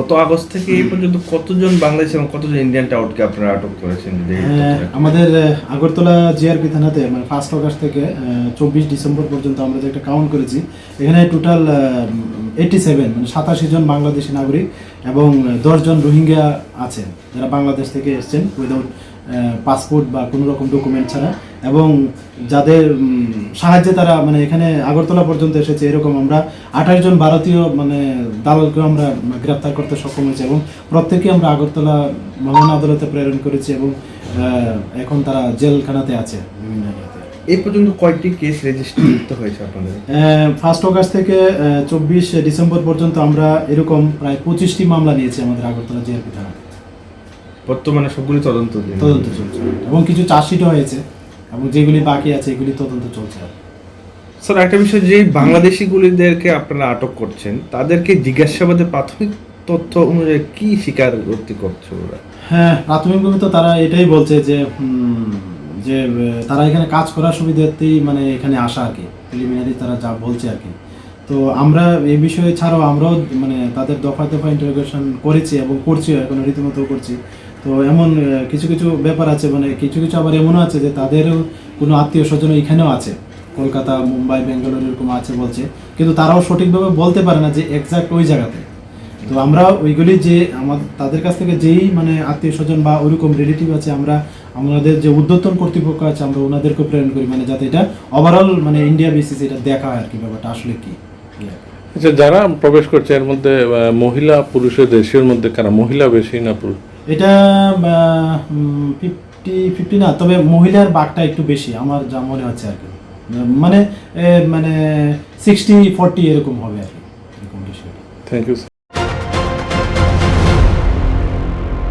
গত আগস্ট থেকে এই পর্যন্ত কতজন বাংলাদেশি এবং কতজন ইন্ডিয়ান টাউটকে আপনারা আটক করেছেন? আমাদের আগরতলা জিআরপি থানাতে মানে 1 আগস্ট থেকে 24 ডিসেম্বর পর্যন্ত আমরা যে একটা কাউন্ট করেছি, এখানে টোটাল 87 মানে 87 জন বাংলাদেশি নাগরিক এবং 10 জন রোহিঙ্গা আছেন যারা বাংলাদেশ থেকে এসেছেন উইদাউট পাসপোর্ট বা কোনো রকম ডকুমেন্ট ছাড়া, এবং যাদের সাহায্যে তারা মানে এখানে আগরতলা পর্যন্ত এসেছে, এরকম আমরা 28 জন ভারতীয় মানে দালালকে আমরা গ্রেপ্তার করতে সক্ষম হয়েছে এবং প্রত্যেকে আমরা আগরতলা মহামান্য আদালতে প্রেরণ করেছি এবং এখন তারা জেলখানাতে আছে বিভিন্ন জায়গাতে। এই পর্যন্ত কয়টি কেস রেজিস্ট্রেশন হয়েছে আপনাদের? 1 আগস্ট থেকে 24 ডিসেম্বর পর্যন্ত আমরা এরকম প্রায় 25টি মামলা নিয়েছি আমাদের আগরতলা জিআরপি থানা। বর্তমানে সবগুলি তদন্ত চলছে এবং কিছু চার্জশিটও হয়েছে এবং যেগুলি বাকি আছে এগুলি তদন্ত চলছে। স্যার, একটা বিষয়, যে বাংলাদেশিগুলিদেরকে আপনারা আটক করছেন তাদেরকে জিজ্ঞাসাবাদে প্রাথমিক তথ্য অনুযায়ী কি স্বীকারোক্তি করছে ওরা? হ্যাঁ, প্রাথমিকভাবে তো তারা এটাই বলছে যে তারা এখানে কাজ করার সুবিধাতেই মানে এখানে আসা আর কি, প্রিলিমিনারি তারা যা বলছে আর কি। তো আমরা এই বিষয়ে ছাড়াও আমরাও মানে তাদের দফায় দফায় ইন্টারোগেশন করেছি এবং করছি, এখন রীতিমতো করছি। তো এমন কিছু কিছু ব্যাপার আছে, মানে কিছু কিছু আবার এমনও আছে যে তাদেরও কোনো আত্মীয় স্বজন এখানেও আছে, কলকাতা, মুম্বাই, বেঙ্গালুরু এরকম আছে বলছে, কিন্তু তারাও সঠিকভাবে বলতে পারে না যে এক্সাক্ট ওই জায়গাতে। তো আমরা ওইগুলি যে তাদের কাছ থেকে যেই মানে আত্মীয় স্বজন বা ওইরকম রিলেটিভ আছে, আমরা আমাদের যে উদ্যোতন কর্তৃপক্ষ আছে আমরা ওনাদেরকে প্রেরণ করি, মানে যাতে এটা ওভারঅল মানে ইন্ডিয়া বেসিস এটা দেখা হয় আর কি ব্যাপারটা আসলে কি। আচ্ছা, যারা প্রবেশ করছে এর মধ্যে মহিলা পুরুষের দেশের মধ্যে কারা মহিলা বেশি না পুরুষ? এটা 50-50 না, তবে মহিলার বাঘটা একটু বেশি আমার যা মনে হচ্ছে আর কি, মানে 60-40 এরকম হবে আর কি, এরকম বিষয়। Thank you sir.